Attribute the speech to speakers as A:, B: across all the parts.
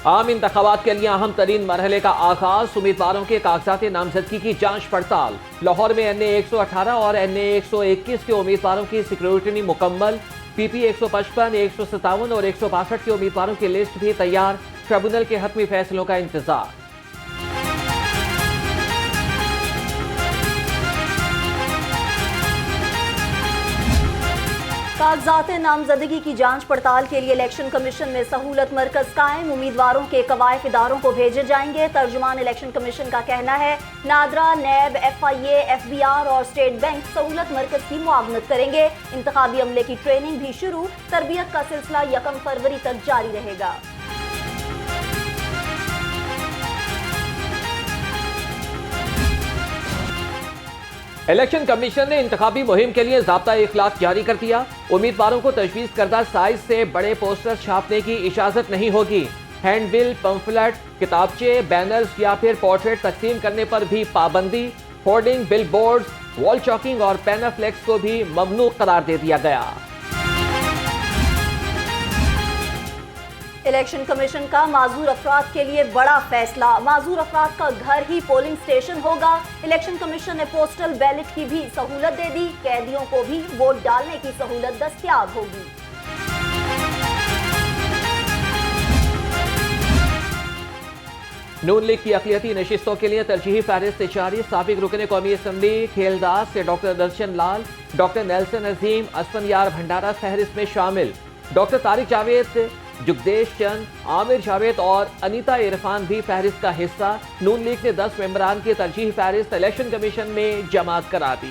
A: आम इंतखाबात के लिए अहम तरीन मरहले का आगाज, उम्मीदवारों के कागजात नामजदगी की जांच पड़ताल। लाहौर में NA 118 और NA 121 के उम्मीदवारों की सिक्योरिटी मुकम्मल। PP 155, 157 और 162 के उम्मीदवारों की लिस्ट भी तैयार। ट्रिब्यूनल के हतमी फैसलों का इंतजार।
B: कागजात नामजदगी की जांच पड़ताल के लिए इलेक्शन कमीशन में सहूलत मरकज कायम। उम्मीदवारों के कवायफ इदारों को भेजे जाएंगे। तर्जुमान इलेक्शन कमीशन का कहना है नादरा, नैब, FIA, FBR और स्टेट बैंक सहूलत मरकज की मुआवनत करेंगे। इंतखाबी अमले की ट्रेनिंग भी शुरू। तरबियत का सिलसिला 1 फरवरी तक जारी रहेगा।
A: इलेक्शन कमीशन ने इंतखाबी मुहिम के लिए ज़ाब्ता इखलाक जारी कर दिया। उम्मीदवारों को तजवीज़ करदा साइज से बड़े पोस्टर छापने की इजाज़त नहीं होगी। हैंडबिल, पंफलेट, किताबचे, बैनर्स या फिर पोर्ट्रेट तकसीम करने पर भी पाबंदी। Hoarding, bill board, wall choking और पैनाफ्लेक्स को भी ममनू करार दे दिया गया।
B: इलेक्शन कमीशन का माजूर अफराद के लिए बड़ा फैसला। माजूर अफराद का घर ही पोलिंग स्टेशन होगा। इलेक्शन कमीशन ने पोस्टल बैलेट की भी सहूलत दे दी। कैदियों को भी वोट डालने की सहूलत दस्तयाब होगी।
A: नून लीग की अक़लियती नशिस्तों के लिए तरजीही फहरिस्त जारी। साबिक रुकन कौमी असम्बली खेलदास से डॉक्टर दर्शन लाल, डॉक्टर नेल्सन अजीम, असफन यार भंडारा फहरिस्त में शामिल। डॉक्टर तारिक जावेद, जुगदेश चंद, आमिर जावेद और अनीता इरफान भी फहरिस्त का हिस्सा। नून लीग ने 10 मेंबरान की तरजीही फहरिस्त इलेक्शन कमीशन में जमात करा दी।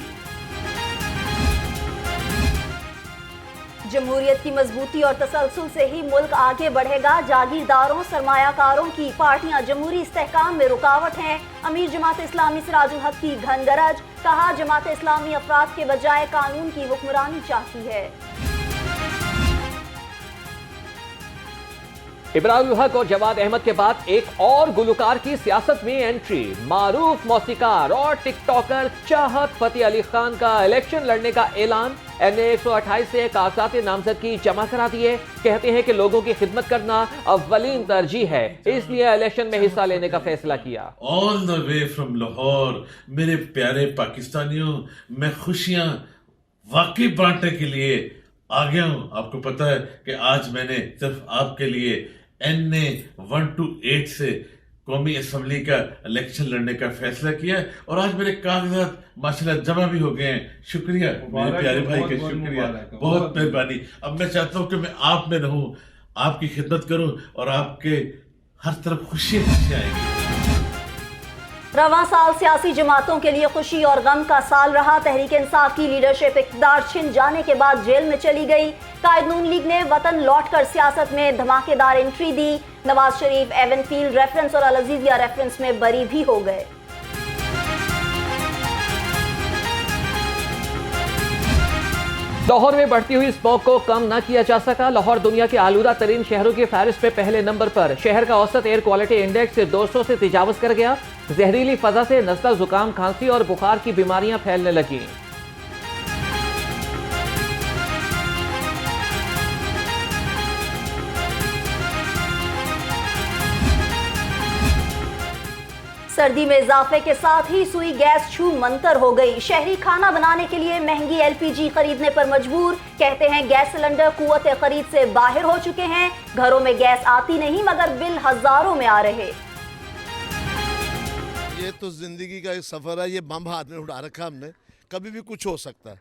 B: जमहूरियत की मजबूती और तसलसल से ही मुल्क आगे बढ़ेगा। जागीरदारों, सरमायाकारों की पार्टियां जमहूरी इस्तेहकाम में रुकावट हैं। अमीर जमात इस्लामी सिराजुल हक की घनगरज। कहा, जमात इस्लामी अफराद के बजाय कानून की हुक्मरानी चाहती है।
A: इब्राहिम हक और जवाद अहमद के बाद एक और गुलकार की सियासत में एंट्री। मारूफ मौसीकार और टिकटॉकर चाहत फतेह अली खान का इलेक्शन लड़ने का ऐलान। NA 128 से कागजात नामजदगी जमा करा दिए। कहते हैं कि लोगों की खिदमत करना अव्वलीन तरजीह है, इसलिए इलेक्शन में हिस्सा लेने का फैसला किया।
C: All the way from Lahore मेरे प्यारे पाकिस्तानियों, मैं खुशियां वाकई बांटने के लिए आ गया हूं। आपको पता है कि आज मैंने सिर्फ आपके लिए NA 128 से कौमी असम्बली का इलेक्शन लड़ने का फैसला किया है और आज मेरे कागजात माशाल्लाह जमा भी हो गए हैं। शुक्रिया मेरे प्यारे भाई का, शुक्रिया, बहुत मेहरबानी। अब मैं चाहता हूं कि मैं आप में रहूं, आपकी खिदमत करूं और आपके हर तरफ खुशियां आएंगी।
B: रवां साल सियासी जमातों के लिए खुशी और गम का साल रहा। तहरीक इंसाफ की लीडरशिप इक़्तिदार छिन जाने के बाद जेल में चली गई। कायद नून लीग ने वतन लौटकर सियासत में धमाकेदार एंट्री दी। नवाज शरीफ एवनफील्ड रेफरेंस और अल अजीजिया रेफरेंस में बरी भी हो गए।
A: लाहौर में बढ़ती हुई स्मोक को कम न किया जा सका। लाहौर दुनिया के आलूदा तरीन शहरों की फहरिस्त में पहले नंबर पर। शहर का औसत एयर क्वालिटी इंडेक्स 200 से तजावज कर गया। जहरीली फजा से नज़ला, जुकाम, खांसी और बुखार की बीमारियां फैलने लगी।
B: सर्दी में इजाफे के साथ ही सुई गैस छू मंतर हो गई। शहरी खाना बनाने के लिए महंगी LPG खरीदने पर मजबूर। कहते हैं गैस सिलेंडर कुव्वत खरीद से बाहर हो चुके हैं। घरों में गैस आती नहीं मगर बिल हजारों में आ रहे।
D: ये तो जिंदगी का एक सफर है। ये बम हाथ में उठा रखा हमने, कभी भी कुछ हो सकता है।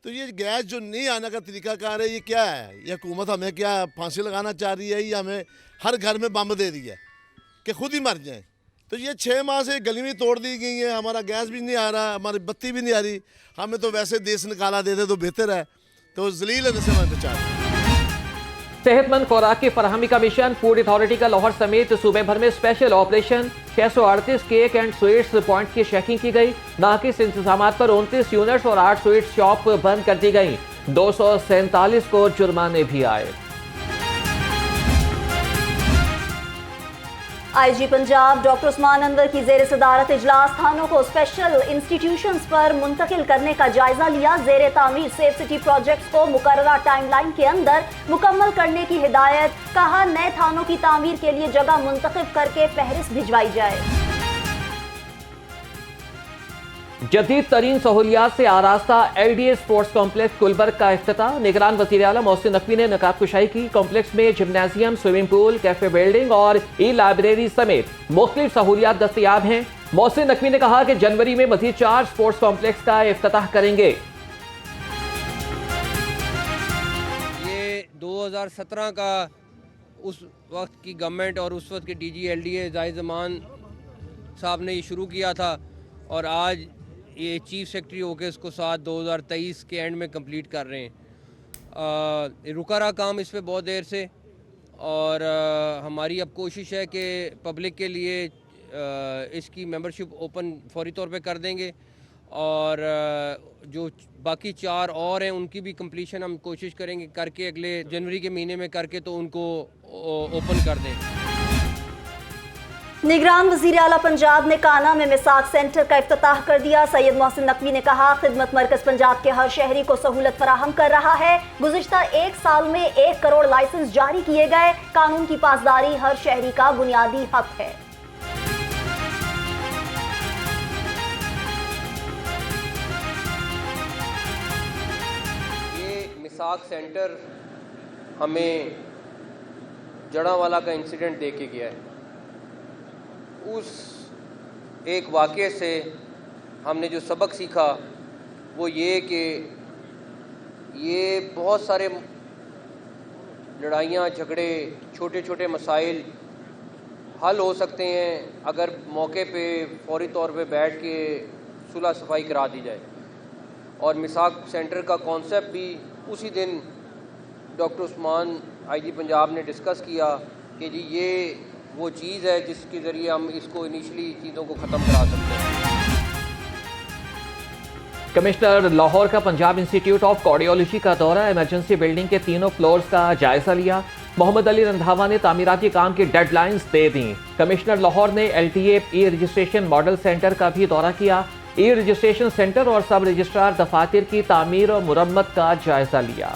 D: तो ये गैस जो नहीं आने का तरीकाकार है, ये क्या है? ये हुकूमत हमें क्या फांसी लगाना चाह रही है या हमें हर घर में बम दे दिया कि खुद ही मर जाएं? तो ये 6 माह से गली में तोड़ दी गई है। हमारा गैस भी नहीं आ रहा, हमारी बत्ती भी नहीं आ रही। हमें तो वैसे देश निकाला देते तो बेहतर है। तो जलील है से मैं बचा।
A: सेहतमंद खुराक की फराहमी का मिशन। फूड अथॉरिटी का लाहौर समेत सूबे भर में special operation. 638 cake and sweets point की चेकिंग की गई। नाकिस इंतजाम पर 29 यूनिट्स और 8 स्वीट्स शॉप बंद कर दी गई। 247 को जुर्माने भी आए।
B: आईजी पंजाब डॉक्टर उस्मान अनवर की जेर सदारत इजलास थानों को स्पेशल इंस्टीट्यूशंस पर मुंतकिल करने का जायजा लिया। जेर तामीर सेफ सिटी प्रोजेक्ट्स को मुकर्ररा टाइमलाइन के अंदर मुकम्मल करने की हिदायत। कहा नए थानों की तामीर के लिए जगह मुंतखब करके फहरिस्त भिजवाई जाए।
A: जदीद तरीन सहूलियात से आरास्ता LDA स्पोर्ट्स कॉम्प्लेक्स गुलबर्ग का इफ्तिताह। निगरान वज़ीर आला मोहसिन नकवी ने नकाब कुशाई की। कॉम्प्लेक्स में gymnasium, swimming pool, cafe building और लाइब्रेरी समेत मुख्तलिफ सहूलियात दस्तयाब हैं। मोहसिन नकवी ने कहा कि जनवरी में मजीद 4 स्पोर्ट्स कॉम्प्लेक्स का इफ्तिताह करेंगे।
E: ये 2017 का उस वक्त की गवर्नमेंट और उस वक्त के DG LDA जाहिद ज़मान साहब ने ये शुरू किया था और आज ये चीफ सेक्रेटरी होकर इसको 2023 के एंड में कंप्लीट कर रहे हैं। रुका रहा काम इस पे बहुत देर से और हमारी अब कोशिश है कि पब्लिक के लिए इसकी मेंबरशिप ओपन फौरी तौर पे कर देंगे और जो बाकी 4 और हैं उनकी भी कंप्लीशन हम कोशिश करेंगे करके अगले जनवरी के महीने में करके तो उनको ओपन कर दें।
B: निगरान वज़ीर आला पंजाब ने काना में मिसाक सेंटर का इफ्तिताह कर दिया। सैयद मोहसिन नकवी ने कहा खिदमत मरकज़ पंजाब के हर शहरी को सहूलत फराहम कर रहा है। गुज़िश्ता 1 साल में 1 करोड़ लाइसेंस जारी किए गए। कानून की पासदारी हर शहरी का बुनियादी हक है।
E: ये मिसाक सेंटर हमें जड़ावाला का इंसिडेंट दे के गया है। उस एक वाक़े से हमने जो सबक सीखा वो ये कि ये बहुत सारे लड़ाइयाँ झगड़े छोटे छोटे मसाइल हल हो सकते हैं अगर मौके पे फौरी तौर पे बैठ के सुलह सफाई करा दी जाए। और मिसाक सेंटर का कॉन्सेप्ट भी उसी दिन डॉक्टर उस्मान IG पंजाब ने डिस्कस किया कि जी ये वो चीज़ है जिसके ज़रिए हम इसको इनिशियली चीज़ों को ख़त्म करा सकते हैं।
A: कमिश्नर लाहौर का पंजाब इंस्टीट्यूट ऑफ कार्डियोलॉजी का दौरा। इमरजेंसी बिल्डिंग के 3 फ्लोर्स का जायजा लिया। मोहम्मद अली रंधावा ने तामीराती काम की डेडलाइंस दे दी। कमिश्नर लाहौर ने LTA रजिस्ट्रेशन मॉडल सेंटर का भी दौरा किया। रजिस्ट्रेशन सेंटर और सब रजिस्ट्रार दफातर की तामीर और मुरम्मत का जायजा लिया।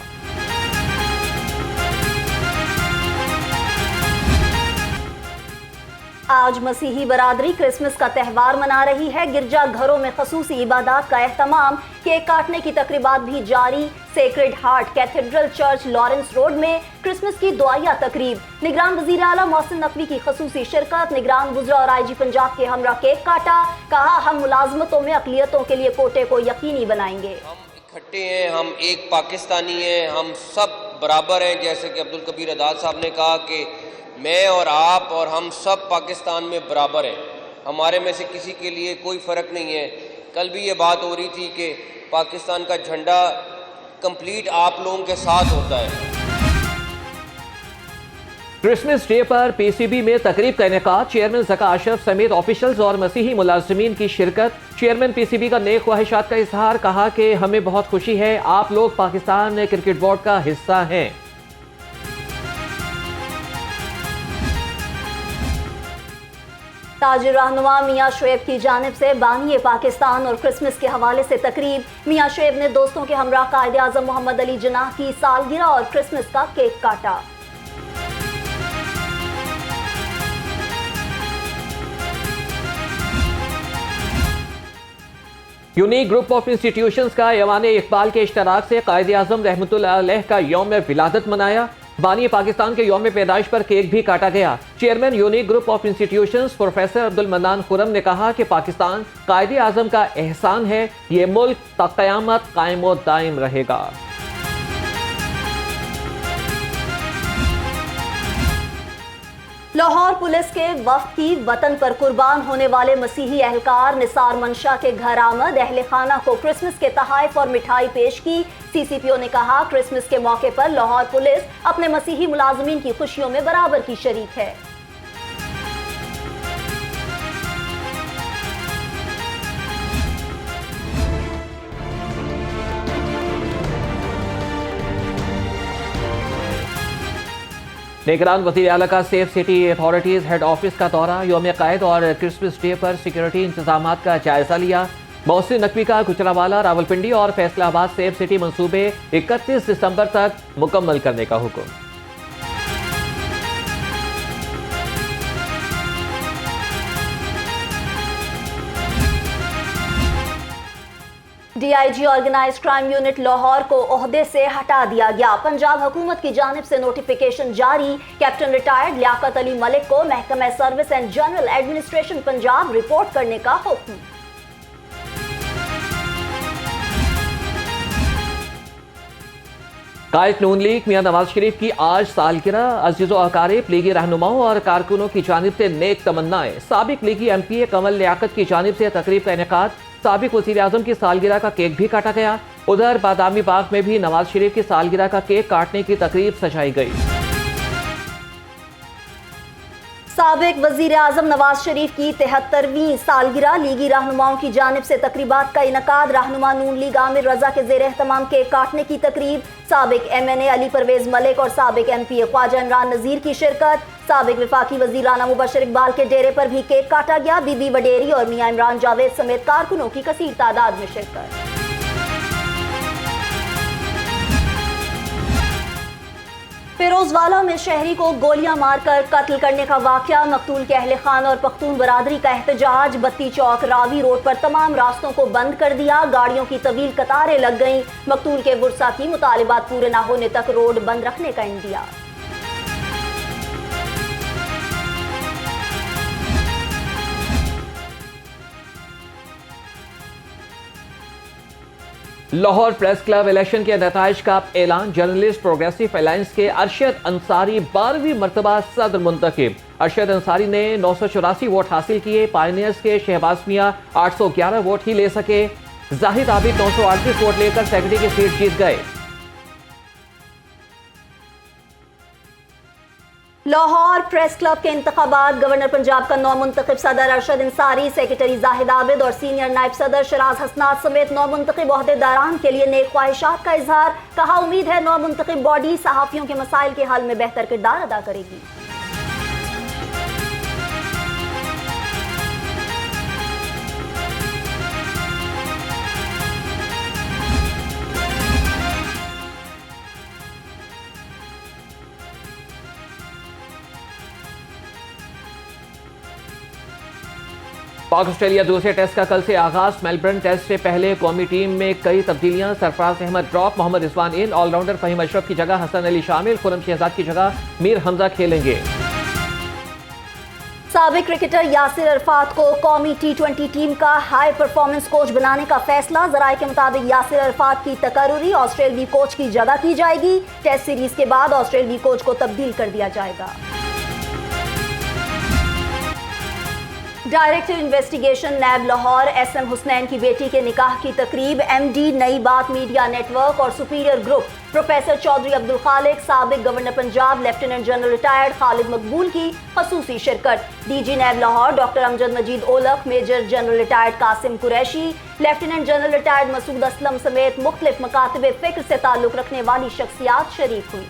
B: आज मसीही बरादरी क्रिसमस का त्यौहार मना रही है। गिरजा घरों में खसूसी इबादत का एहतमाम, केक काटने की तकरीबात भी जारी। Sacred heart cathedral church Lawrence road में क्रिसमस की दुआया तकरीब। निगरान वज़ीर आला मोहसिन नकवी की खसूसी शिरकत। निगरान वज़रा और IG पंजाब के हमरा केक काटा। कहा हम मुलाजमतों में अक़लियतों के लिए कोटे को यकीनी बनाएंगे।
E: हम इकट्ठे हैं, हम एक पाकिस्तानी हैं, हम सब बराबर हैं। जैसे कि अब्दुल कबीर अदाद साहब ने कहा कि मैं और आप और हम सब पाकिस्तान में बराबर हैं, हमारे में से किसी के लिए कोई फ़र्क नहीं है। कल भी ये बात हो रही थी कि पाकिस्तान का झंडा कंप्लीट आप लोगों के साथ होता है।
A: क्रिसमस डे पर PCB में तकरीब का इनेकाद। चेयरमैन ज़का अशरफ समेत ऑफिशल्स और मसीही मुलाजिमीन की शिरकत। चेयरमैन PCB का नेक ख्वाहिशात का इजहार। कहा कि हमें बहुत खुशी है आप लोग पाकिस्तान क्रिकेट बोर्ड का हिस्सा हैं।
B: ताजिर रहनुमा मियां शुएब की जानिब से बानिए पाकिस्तान और क्रिसमस के हवाले से तकरीब। मियां शुएब ने दोस्तों के हमरा कायदे आज़म मोहम्मद अली जिन्नाह की सालगिरह और क्रिसमस का केक काटा।
A: यूनिक ग्रुप ऑफ इंस्टीट्यूशंस का ऐवान इकबाल के इश्तराक से कायदे आज़म रहमतुल्लाह अलैह का यौम विलादत मनाया। बानी पाकिस्तान के यौम पैदाइश पर केक भी काटा गया। Chairman unique group of institutions professor Abdul mannan Khurram ने कहा कि पाकिस्तान कायदे आज़म का एहसान है, ये मुल्क ता क़यामत कायम व दायम रहेगा।
B: लाहौर पुलिस के वफ्द की वतन पर कुर्बान होने वाले मसीही एहलकार निसार मंशा के घर आमद। अहले खाना को क्रिसमस के तहाइफ और मिठाई पेश की। CCPO ने कहा क्रिसमस के मौके पर लाहौर पुलिस अपने मसीही मुलाजमीन की खुशियों में बराबर की शरीक है।
A: निगरान वज़ीर आला का safe city authorities head office का दौरा, यौम क़ायद और क्रिसमस डे पर सिक्योरिटी इंतजाम का जायजा लिया। मोहसिन नकवी का गुजरांवाला, रावलपिंडी और फैसलाबाद सेफ सिटी मंसूबे 31 दिसंबर तक मुकम्मल करने का हुक्म।
B: DIG organise crime unit Lahore को ओहदे से हटा दिया गया। पंजाब हुकूमत की जानिब से नोटिफिकेशन जारी, कैप्टन रिटायर्ड लियाकत अली मलिक को महकमा service and general administration Punjab report करने का हुक्म।
A: कायद नून लीग मियां नवाज शरीफ की आज सालगिरह, अजीज़ो अकारिब, लीगी रहनुमाओं और कारकुनों की जानिब से नेक तमन्नाएं। साबिक लीगी एमपीए कमल लियाकत की जानिब से तकरीब का इनेकाद, साबिक वज़ीर आज़म की सालगिरह का केक भी काटा गया। उधर बादामी बाग में भी नवाज शरीफ की सालगिरह का केक काटने की तकरीब सजाई गई।
B: साबिक वजीर आजम नवाज शरीफ की 73वीं सालगिरह, लीगी रहनुमाओं की जानिब से तकरीबात का इनकाद, रहनुमा नून लीग आमिर रजा के जेर एहतमाम केक काटने की तकरीब, साबिक MNA अली परवेज मलिक और साबिक MPA ख्वाजा इमरान नज़ीर की शिरकत, साबिक वफाकी वजीर राना मुबशर इकबाल के डेरे पर भी केक काटा गया। बीबी वडेरी और मियां इमरान जावेद समेत कारकुनों की कसीर तादाद में शिरकत। फिरोजवाला में शहरी को गोलियां मारकर कत्ल करने का वाकया, मकतूल के अहले खान और पख्तून बरादरी का एहतजाज, बत्ती चौक रावी रोड पर तमाम रास्तों को बंद कर दिया, गाड़ियों की तवील कतारें लग गईं। मकतूल के गुरसा की मुतालिबात पूरे न होने तक रोड बंद रखने का India.
A: Lahore press club election के नताइज का ऐलान, जर्नलिस्ट प्रोग्रेसिव अलायंस के अरशद अंसारी 12वीं मरतबा सदर मुंतखब। अरशद अंसारी ने 984 वोट हासिल किए। पायनियर्स के शहबाज मियां 811 वोट ही ले सके। जाहिद आबिद 938 वोट लेकर सेक्रेटरी की सीट जीत गए।
B: लाहौर प्रेस क्लब के इंतखाबात, गवर्नर पंजाब का नौ मुंतखब सदर अरशद अंसारी, सेक्रेटरी जाहिद आबिद और सीनियर नायब सदर शराज हसनात समेत नौ मुंतखब ओहदेदारान के लिए नेक ख्वाहिशात का इजहार। कहा, उम्मीद है नौ मुंतखब बॉडी सहाफियों के मसाइल के हल में बेहतर किरदार अदा करेगी।
A: पाक ऑस्ट्रेलिया दूसरे टेस्ट का कल से आगाज। मेलबर्न टेस्ट से पहले कौमी टीम में कई तब्दीलियां, सरफराज अहमद ड्रॉप, मोहम्मद रिजवान इन, ऑलराउंडर फहीम अशरफ की जगह हसन अली शामिल, खुरम शहजाद की जगह मीर हमजा खेलेंगे।
B: साबिक क्रिकेटर यासिर अरफात को कौमी T20 टीम का हाई परफॉर्मेंस कोच बनाने का फैसला। जराये के मुताबिक यासिर अरफात की तकर्रुरी ऑस्ट्रेलवी कोच की जगह की जाएगी। टेस्ट सीरीज के बाद ऑस्ट्रेलवी कोच को तब्दील कर दिया जाएगा। Director investigation NAB Lahore SM Husnain की बेटी के निकाह की तकरीब, MD Nai Baat media network और superior group, professor Chaudhry Abdul Khaliq, साबिक governor Punjab lieutenant general retired Khalid Maqbool की खसूसी शिरकत। DG NAB Lahore doctor Amjad Majeed Aulakh, major general retired Qasim Qureshi, lieutenant general retired Masood Aslam समेत मुख्तलिफ मकातब फिक्र से ताल्लुक रखने वाली शख्सियात शरीक हुई।